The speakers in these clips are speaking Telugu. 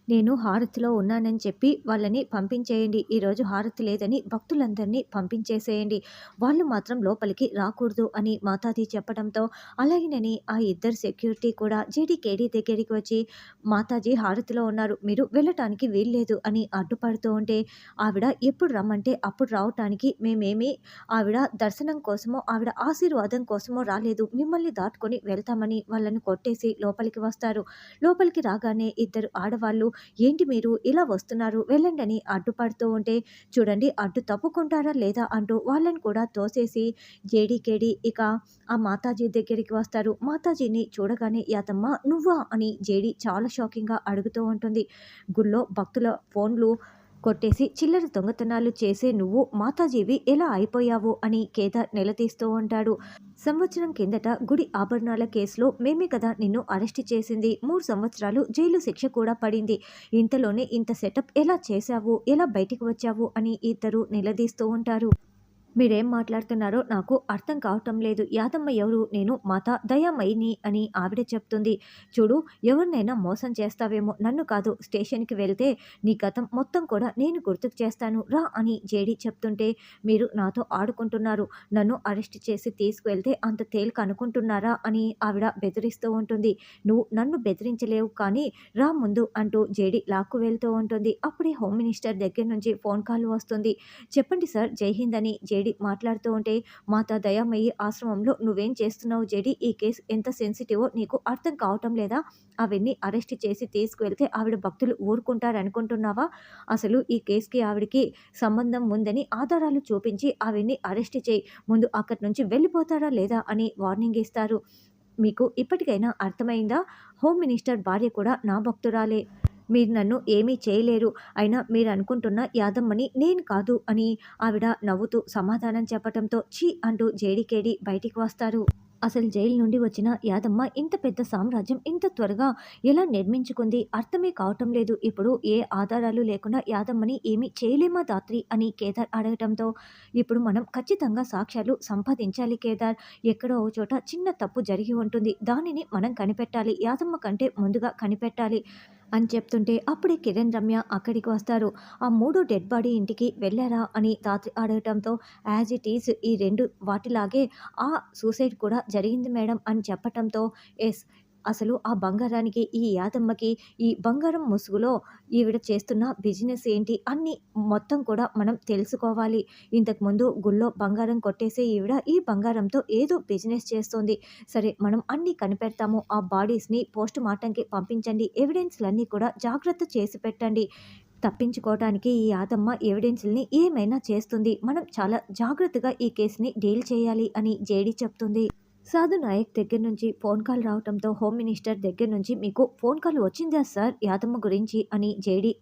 నేను హారతిలో ఉన్నానని చెప్పి వాళ్ళని పంపించేయండి. ఈరోజు హారతి లేదని భక్తులందరినీ పంపించేసేయండి. వాళ్ళు మాత్రం లోపలికి రాకూడదు అని మాతాజీ చెప్పడంతో, అలాగేనని ఆ ఇద్దరు సెక్యూరిటీ కూడా జేడీ దగ్గరికి వచ్చి, మాతాజీ హారతిలో ఉన్నారు. మీరు వెళ్ళటానికి వీల్లేదు అని అడ్డుపడుతూ ఉంటే, ఆవిడ ఎప్పుడు రమ్మంటే అప్పుడు రావటానికి మేమేమి ఆవిడ దర్శనం కోసమో, ఆవిడ ఆశీర్వాదం కోసమో రాలేదు. మిమ్మల్ని దాటుకొని వెళ్తామని వాళ్ళని కొట్టేసి లోపలికి వస్తారు. లోపలికి రాగానే ఇద్దరు ఆడవాళ్ళు, ఏంటి మీరు ఇలా వస్తున్నారు వెళ్ళండని అడ్డుపడుతూ ఉంటే, చూడండి అడ్డు తప్పుకుంటారా లేదా అంటూ వాళ్ళని కూడా తోసేసి జేడీకేడి ఇక ఆ మాతాజీ దగ్గరికి వస్తారు. మాతాజీని చూడగానే యాదమ్మ నువ్వా అని జేడీ చాలా షాకింగ్గా అడుగుతూ ఉంటుంది. గుళ్ళో భక్తుల ఫోన్లు కొట్టేసి చిల్లర దొంగతనాలు చేసే నువ్వు మాతాజీవి ఎలా అయిపోయావు అని కేదార్ నిలదీస్తూ ఉంటాడు. సంవత్సరం కిందట గుడి ఆభరణాల కేసులో మేమే కదా నిన్ను అరెస్ట్ చేసింది. 3 సంవత్సరాలు జైలు శిక్ష కూడా పడింది. ఇంతలోనే ఇంత సెటప్ ఎలా చేశావు, ఎలా బయటికి వచ్చావు అని ఇద్దరు నిలదీస్తూ ఉంటారు. మీరేం మాట్లాడుతున్నారో నాకు అర్థం కావటం లేదు. యాదమ్మ ఎవరు? నేను మాత దయామయిని అని ఆవిడ చెప్తుంది. చూడు, ఎవరినైనా మోసం చేస్తావేమో, నన్ను కాదు. స్టేషన్‌కి వెళ్తే నీ గతం మొత్తం కూడా నేను గుర్తుకు చేస్తాను రా అని జేడీ చెప్తుంటే, మీరు నాతో ఆడుకుంటున్నారు. నన్ను అరెస్ట్ చేసి తీసుకువెళ్తే అంత తేలిక అనుకుంటున్నారా అని ఆవిడ బెదిరిస్తూ ఉంటుంది. నువ్వు నన్ను బెదిరించలేవు కానీ రా ముందు అంటూ జేడీ లాక్కు వెళ్తూ ఉంటుంది. అప్పుడే హోమ్ మినిస్టర్ దగ్గర నుంచి ఫోన్ కాల్ వస్తుంది. చెప్పండి సార్, జై హింద్ అని జేడీ మాట్లాడుతూ ఉంటే, మాతా దయామయి ఆశ్రమంలో నువ్వేం చేస్తున్నావు జేడీ? ఈ కేసు ఎంత సెన్సిటివో నీకు అర్థం కావటం లేదా? అవన్నీ అరెస్ట్ చేసి తీసుకువెళ్తే ఆవిడ భక్తులు ఊరుకుంటారనుకుంటున్నావా? అసలు ఈ కేసుకి ఆవిడకి సంబంధం ఉందని ఆధారాలు చూపించి అవన్నీ అరెస్ట్ చేయి. ముందు అక్కడి నుంచి వెళ్ళిపోతారా లేదా అని వార్నింగ్ ఇస్తారు. మీకు ఇప్పటికైనా అర్థమైందా? హోమ్ మినిస్టర్ భార్య కూడా నా భక్తురాలే. మీరు నన్ను ఏమీ చేయలేరు. అయినా మీరనుకుంటున్న యాదమ్మని నేను కాదు అని ఆవిడ నవ్వుతూ సమాధానం చెప్పటంతో ఛీ అంటూ జేడీకేడి బయటికి వస్తారు. అసలు జైలు నుండి వచ్చిన యాదమ్మ ఇంత పెద్ద సామ్రాజ్యం ఇంత త్వరగా ఎలా నిర్మించుకుంది అర్థమే కావటం లేదు. ఇప్పుడు ఏ ఆధారాలు లేకుండా యాదమ్మని ఏమీ చేయలేమా దాత్రి అని కేదార్ అడగటంతో, ఇప్పుడు మనం ఖచ్చితంగా సాక్ష్యాలు సంపాదించాలి కేదార్. ఎక్కడో ఓ చోట చిన్న తప్పు జరిగి ఉంటుంది. దానిని మనం కనిపెట్టాలి. యాదమ్మ కంటే ముందుగా కనిపెట్టాలి అని చెప్తుంటే, అప్పుడే కిరణ్, రమ్య అక్కడికి వస్తారు. ఆ 3 డెడ్ బాడీ ఇంటికి వెళ్ళారా అని తాత్రి అడగటంతో, యాజ్ ఇట్ ఈజ్ ఈ 2 వాటిలాగే ఆ సూసైడ్ కూడా జరిగింది మేడం అని చెప్పటంతో, ఎస్, అసలు ఆ బంగారానికి ఈ యాదమ్మకి ఈ బంగారం ముసుగులో ఈవిడ చేస్తున్న బిజినెస్ ఏంటి అన్నీ మొత్తం కూడా మనం తెలుసుకోవాలి. ఇంతకుముందు గుళ్ళో బంగారం కొట్టేసే ఈవిడ ఈ బంగారంతో ఏదో బిజినెస్ చేస్తోంది. సరే, మనం అన్నీ కనిపెడతాము. ఆ బాడీస్‌ని పోస్ట్ మార్టంకి పంపించండి. ఎవిడెన్స్‌లన్నీ కూడా జాగ్రత్త చేసి పెట్టండి. తప్పించుకోవటానికి ఈ యాదమ్మ ఎవిడెన్స్‌లని ఏమైనా చేస్తుంది. మనం చాలా జాగ్రత్తగా ఈ కేస్‌ని డీల్ చేయాలి అని జేడీ చెప్తుంది. సాధు నాయక్ దగ్గర నుంచి ఫోన్ కాల్ రావటంతో, హోమ్ మినిస్టర్ దగ్గర నుంచి మీకు ఫోన్ కాల్ వచ్చిందా సార్ యాదమ్మ గురించి అని జేడీ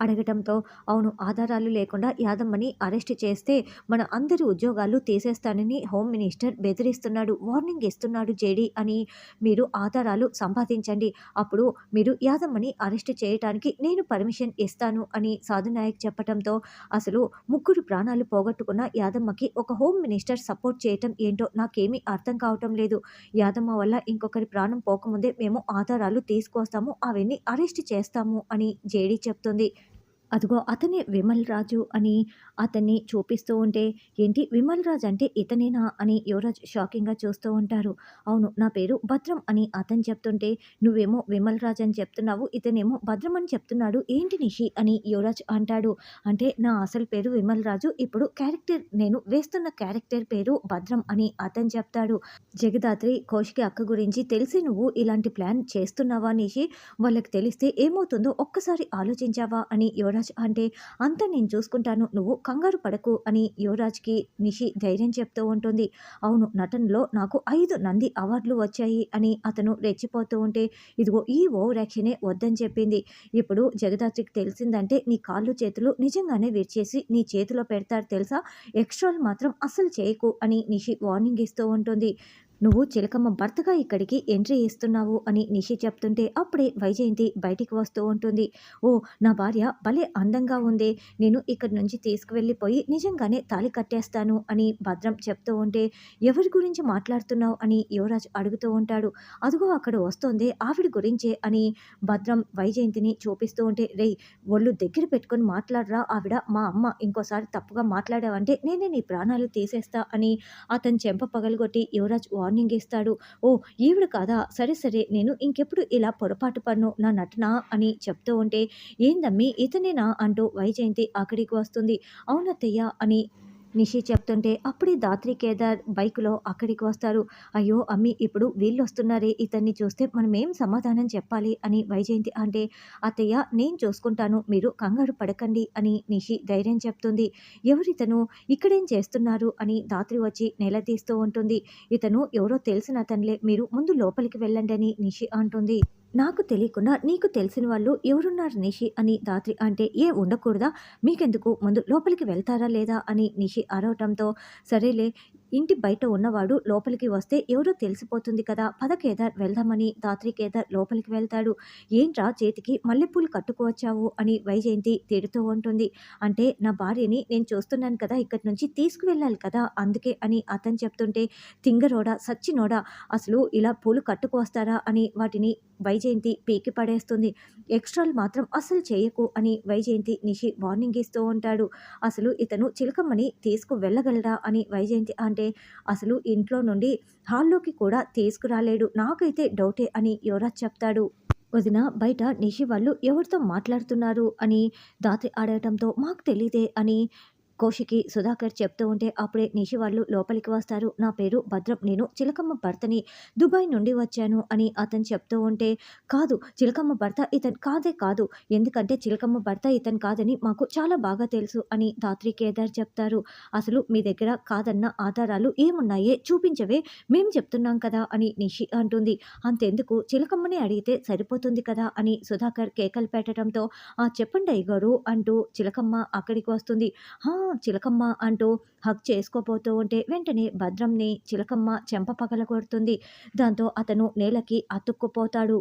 అడగటంతో, అవును, ఆధారాలు లేకుండా యాదమ్మని అరెస్ట్ చేస్తే మన అందరి ఉద్యోగాలు తీసేస్తానని హోమ్ మినిస్టర్ బెదిరిస్తున్నాడు, వార్నింగ్ ఇస్తున్నాడు జేడీ అని. మీరు ఆధారాలు సంపాదించండి. అప్పుడు మీరు యాదమ్మని అరెస్ట్ చేయటానికి నేను పర్మిషన్ ఇస్తాను అని సాధునాయక్ చెప్పటంతో, అసలు ముగ్గురు ప్రాణాలు పోగొట్టుకున్న యాదమ్మకి ఒక హోమ్ మినిస్టర్ సపోర్ట్ చేయటం ఏంటో నాకేమీ అర్థం కావటం లేదు. యాదమ్మ వల్ల ఇంకొకరి ప్రాణం పోకముందే మేము ఆధారాలు తీసుకొస్తాము, అవన్నీ అరెస్ట్ చేస్తాము అని జేడీ చెప్తుంది. అదిగో అతనే విమల్ రాజు అని అతన్ని చూపిస్తూ ఉంటే, ఏంటి విమల్ రాజ్ అంటే ఇతనేనా అని యువరాజ్ షాకింగ్గా చూస్తూ ఉంటారు. అవును, నా పేరు భద్రం అని అతను చెప్తుంటే, నువ్వేమో విమల్ రాజ్ అని చెప్తున్నావు, ఇతనేమో భద్రం అని చెప్తున్నాడు, ఏంటి నిషి అని యువరాజ్ అంటాడు. అంటే నా అసలు పేరు విమల్ రాజు, ఇప్పుడు క్యారెక్టర్ నేను వేస్తున్న క్యారెక్టర్ పేరు భద్రం అని అతను చెప్తాడు. జగదాత్రి కౌశికి అక్క గురించి తెలిసి నువ్వు ఇలాంటి ప్లాన్ చేస్తున్నావా నిషి? వాళ్ళకి తెలిస్తే ఏమవుతుందో ఒక్కసారి ఆలోచించావా అని యువరాజ్ అంటే, అంతా నేను చూసుకుంటాను, నువ్వు కంగారు పడకు అని యువరాజ్కి నిషి ధైర్యం చెప్తూ ఉంటుంది. అవును, నటనలో నాకు 5 నంది అవార్డులు వచ్చాయి అని అతను రెచ్చిపోతూ ఉంటే, ఇదిగో ఈ ఓవర్ యాక్షనే వద్దని చెప్పింది. ఇప్పుడు జగదాత్రికి తెలిసిందంటే నీ కాళ్ళు చేతులు నిజంగానే విరిచేసి నీ చేతిలో పెడతారు తెలుసా? ఎక్స్ట్రాలు మాత్రం అస్సలు చేయకు అని నిషి వార్నింగ్ ఇస్తూ ఉంటుంది. నువ్వు చిలకమ్మ భర్తగా ఇక్కడికి ఎంట్రీ ఇస్తున్నావు అని నిషి చెప్తుంటే అప్పుడే వైజయంతి బయటికి వస్తూ ఉంటుంది. ఓ, నా భార్య భలే అందంగా ఉందే, నేను ఇక్కడి నుంచి తీసుకువెళ్ళిపోయి నిజంగానే తాళి కట్టేస్తాను అని భద్రం చెప్తూ ఉంటే, ఎవరి గురించి మాట్లాడుతున్నావు అని యువరాజ్ అడుగుతూ ఉంటాడు. అదిగో అక్కడ వస్తోందే ఆవిడ గురించే అని భద్రం వైజయంతిని చూపిస్తూ ఉంటే, రేయ్, ఒళ్ళు దగ్గర పెట్టుకొని మాట్లాడరా, ఆవిడ మా అమ్మ, ఇంకోసారి తప్పుగా మాట్లాడావంటే నేనే నీ ప్రాణాలు తీసేస్తా అని అతని చెంప పగలగొట్టి యువరాజ్ వార్నింగ్ ఇస్తాడు. ఓ, ఈవిడ కాదా, సరే సరే, నేను ఇంకెప్పుడు ఇలా పొరపాటు పన్ను, నా నటన అని చెప్తూ ఉంటే, ఏందమ్మీ ఇతనేనా అంటూ వైజయంతి అక్కడికి వస్తుంది. అవునత్తయ్య అని నిషి చెప్తుంటే అప్పుడే దాత్రి కేదార్ బైకులో అక్కడికి వస్తారు. అయ్యో అమ్మి, ఇప్పుడు వీళ్ళొస్తున్నారే, ఇతన్ని చూస్తే మనం ఏం సమాధానం చెప్పాలి అని వైజయంతి అంటే, అత్తయ్య నేను చూసుకుంటాను, మీరు కంగారు పడకండి అని నిషి ధైర్యం చెప్తుంది. ఎవరితను, ఇక్కడేం చేస్తున్నారు అని దాత్రి వచ్చి నిలదీస్తూ ఉంటుంది. ఇతను ఎవరో తెలిసిన అతనిలే, మీరు ముందు లోపలికి వెళ్ళండి అని నిషి అంటుంది. నాకు తెలియకుండా నీకు తెలిసిన వాళ్ళు ఎవరున్నారు నిషి అని దాత్రి అంటే, ఏ ఉండకూడదా, మీకెందుకు, ముందు లోపలికి వెళ్తారా లేదా అని నిషి అరవటంతో, సరేలే, ఇంటి బయట ఉన్నవాడు లోపలికి వస్తే ఎవరో తెలిసిపోతుంది కదా, పద కేదార్ వెళ్దామని దాత్రి కేదార్ లోపలికి వెళ్తాడు. ఏంట్రా చేతికి మల్లెపూలు కట్టుకువచ్చావు అని వైజయంతి తిడుతూ ఉంటుంది. అంటే నా భార్యని నేను చూస్తున్నాను కదా, ఇక్కడి నుంచి తీసుకువెళ్ళాలి కదా, అందుకే అని అతను చెప్తుంటే, తింగరోడా సచ్చినోడా, అసలు ఇలా పూలు కట్టుకువస్తారా అని వాటిని వైజయంతి పీకి పడేస్తుంది. ఎక్స్ట్రాలు మాత్రం అస్సలు చేయకు అని వైజయంతి నిషి వార్నింగ్ ఇస్తూ ఉంటాడు. అసలు ఇతను చిలకమ్మని తీసుకు వెళ్ళగలడా అని వైజయంతి అంటే, అసలు ఇంట్లో నుండి హాల్లోకి కూడా తీసుకురాలేడు, నాకైతే డౌటే అని యువరాజ్ చెప్తాడు. వదిన, బయట నిషి వాళ్ళు ఎవరితో మాట్లాడుతున్నారు అని దాత్రి అడగటంతో, మాకు తెలీదే అని కౌశికి సుధాకర్ చెప్తూ ఉంటే అప్పుడే నిషి వాళ్ళు లోపలికి వస్తారు. నా పేరు భద్రం, నేను చిలకమ్మ భర్తని, దుబాయ్ నుండి వచ్చాను అని అతను చెప్తూ ఉంటే, కాదు చిలకమ్మ భర్త ఇతను కాదే కాదు, ఎందుకంటే చిలకమ్మ భర్త ఇతను కాదని మాకు చాలా బాగా తెలుసు అని దాత్రి కేదార్ చెప్తారు. అసలు మీ దగ్గర కాదన్న ఆధారాలు ఏమున్నాయే చూపించవే, మేము చెప్తున్నాం కదా అని నిషి అంటుంది. అంతెందుకు, చిలకమ్మని అడిగితే సరిపోతుంది కదా అని సుధాకర్ కేకలు పెట్టడంతో, ఆ చెప్పండి అయ్యగారు అంటూ చిలకమ్మ అక్కడికి వస్తుంది. హా, చిలకమ్మ అంటూ హగ్ చేసుకోపోతూ ఉంటే వెంటనే భద్రంని చిలకమ్మ చెంప పగలగొడుతుంది. దాంతో అతను నేలకి అతుక్కుపోతాడు.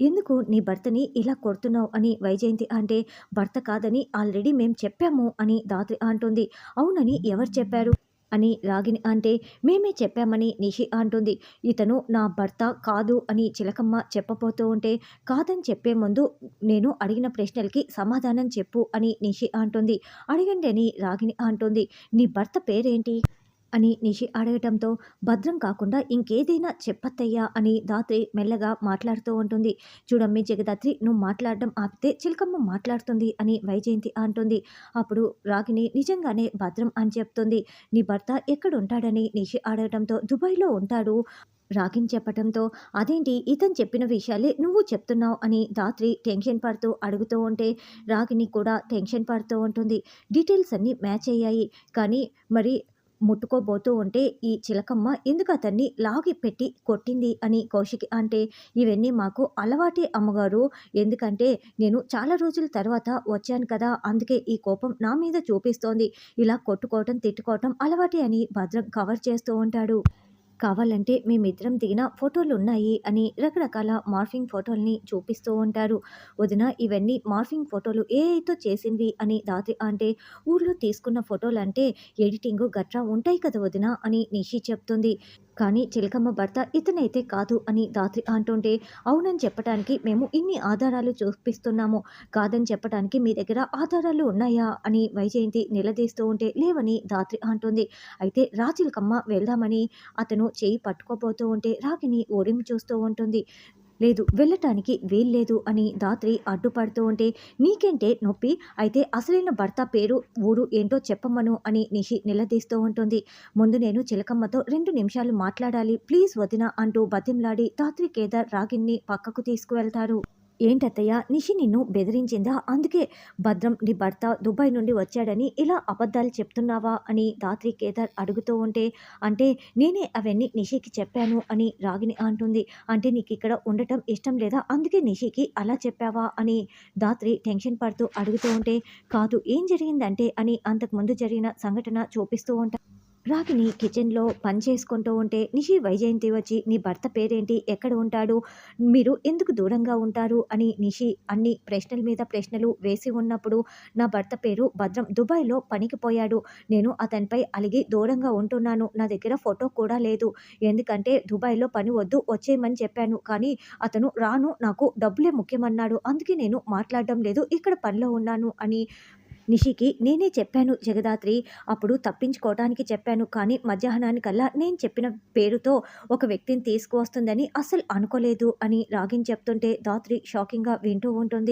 ఎందుకు నీ భర్తని ఇలా కొడుతున్నావు అని వైజయంతి అంటే, భర్త కాదని ఆల్రెడీ మేం చెప్పాము అని దాత్రి అంటుంది. అవునని ఎవరు చెప్పారు అని రాగిని అంటే, మేమే చెప్పామని నిషి అంటుంది. ఇతను నా భర్త కాదు అని చిలకమ్మ చెప్పబోతూ ఉంటే, కాదని చెప్పే ముందు నేను అడిగిన ప్రశ్నలకి సమాధానం చెప్పు అని నిషి అంటుంది. అడగండి అని రాగిని అంటుంది. నీ భర్త పేరేంటి అని నిషి అడగటంతో, భద్రం కాకుండా ఇంకేదైనా చెప్పత్తయ్యా అని దాత్రి మెల్లగా మాట్లాడుతూ ఉంటుంది. చూడమ్మి జగదాత్రి, నువ్వు మాట్లాడడం ఆపితే చిలకమ్మ మాట్లాడుతుంది అని వైజయంతి అంటుంది. అప్పుడు రాగిని నిజంగానే భద్రం అని చెప్తుంది. నీ భర్త ఎక్కడుంటాడని నిషి అడగటంతో, దుబాయ్లో ఉంటాడు రాగిని చెప్పటంతో, అదేంటి ఇతను చెప్పిన విషయాలే నువ్వు చెప్తున్నావు అని దాత్రి టెన్షన్ పడుతూ అడుగుతూ ఉంటే, రాగిని కూడా టెన్షన్ పడుతూ ఉంటుంది. డీటెయిల్స్ అన్నీ మ్యాచ్ అయ్యాయి, కానీ మరి ముట్టుకోబోతూ ఉంటే ఈ చిలకమ్మ ఎందుకు అతన్ని లాగి పెట్టి కొట్టింది అని కౌశికి అంటే, ఇవన్నీ మాకు అలవాటే అమ్మగారు, ఎందుకంటే నేను చాలా రోజుల తర్వాత వచ్చాను కదా, అందుకే ఈ కోపం నా మీద చూపిస్తోంది, ఇలా కొట్టుకోవటం తిట్టుకోవటం అలవాటే అని భద్రం కవర్ చేస్తూ ఉంటాడు. కావాలంటే మేమిద్దరం దిగిన ఫోటోలు ఉన్నాయి అని రకరకాల మార్ఫింగ్ ఫోటోల్ని చూపిస్తూ ఉంటారు. వదిన, ఇవన్నీ మార్ఫింగ్ ఫోటోలు ఏఐతో చేసినవి అని దాత్రి అంటే, ఊర్లో తీసుకున్న ఫోటోలంటే ఎడిటింగ్ గట్రా ఉంటాయి కదా వదిన అని నిషి చెప్తుంది. కానీ చిలకమ్మ భర్త ఇతనైతే కాదు అని దాత్రి అంటుంటే, అవునని చెప్పడానికి మేము ఇన్ని ఆధారాలు చూపిస్తున్నాము, కాదని చెప్పడానికి మీ దగ్గర ఆధారాలు ఉన్నాయా అని వైజయంతి నిలదీస్తూ ఉంటే, లేవని దాత్రి అంటుంది. అయితే రా చిలకమ్మ వెళ్దామని అతను చేయి పట్టుకోబోతూ ఉంటే రాగిని ఓరిమి చూస్తూ ఉంటుంది. లేదు, వెళ్ళటానికి వీల్లేదు అని దాత్రి అడ్డుపడుతూ ఉంటే, నీకేంటే నొప్పి, అయితే అసలైన భర్త పేరు ఊరు ఏంటో చెప్పమను అని నిషి నిలదీస్తూ ఉంటుంది. ముందు నేను చిలకమ్మతో 2 నిమిషాలు మాట్లాడాలి ప్లీజ్ వదిన అంటూ బతిమలాడి దాత్రి కేదార్ రాగిన్ని పక్కకు తీసుకువెళ్తారు. ఏంటత్తయ్య, నిషి నిన్ను బెదిరించిందా, అందుకే భద్రం నీ భర్త దుబాయ్ నుండి వచ్చాడని ఇలా అబద్ధాలు చెప్తున్నావా అని దాత్రి కేదార్ అడుగుతూ ఉంటే, అంటే నేనే అవన్నీ నిషికి చెప్పాను అని రాగిని అంటుంది. అంటే నీకు ఇక్కడ ఉండటం ఇష్టం లేదా, అందుకే నిషికి అలా చెప్పావా అని దాత్రి టెన్షన్ పడుతూ అడుగుతూ ఉంటే, కాదు, ఏం జరిగిందంటే అని అంతకుముందు జరిగిన సంఘటన చూపిస్తూ ఉంటా. రాగిని కిచెన్‌లో పని చేసుకుంటూ ఉంటే, నిషి వైజయంతి వచ్చి, "నీ భర్త పేరేంటి? ఎక్కడ ఉంటాడు? మీరు ఎందుకు దూరంగా ఉంటారు?" అని నిషి అన్ని ప్రశ్నల మీద ప్రశ్నలు వేసి ఉన్నప్పుడు, "నా భర్త పేరు భద్రం. దుబాయ్‌లో పనికి పోయాడు. నేను అతనిపై అలిగి దూరంగా ఉంటున్నాను. నా దగ్గర ఫోటో కూడా లేదు. ఎందుకంటే దుబాయ్‌లో పని వద్దు, వచ్చేయమని చెప్పాను. కానీ అతను రాను, నాకు డబ్బులే ముఖ్యమన్నాడు. అందుకే నేను మాట్లాడడం లేదు. ఇక్కడ పనిలో ఉన్నాను" అని నిషికి నేనే చెప్పాను జగదాత్రి. అప్పుడు తప్పించుకోవటానికి చెప్పాను. కానీ మధ్యాహ్నానికల్లా నేను చెప్పిన పేరుతో ఒక వ్యక్తిని తీసుకువస్తుందని అస్సలు అనుకోలేదు అని రాగిని చెప్తుంటే ధాత్రి షాకింగ్‌గా వింటూ ఉంటుంది.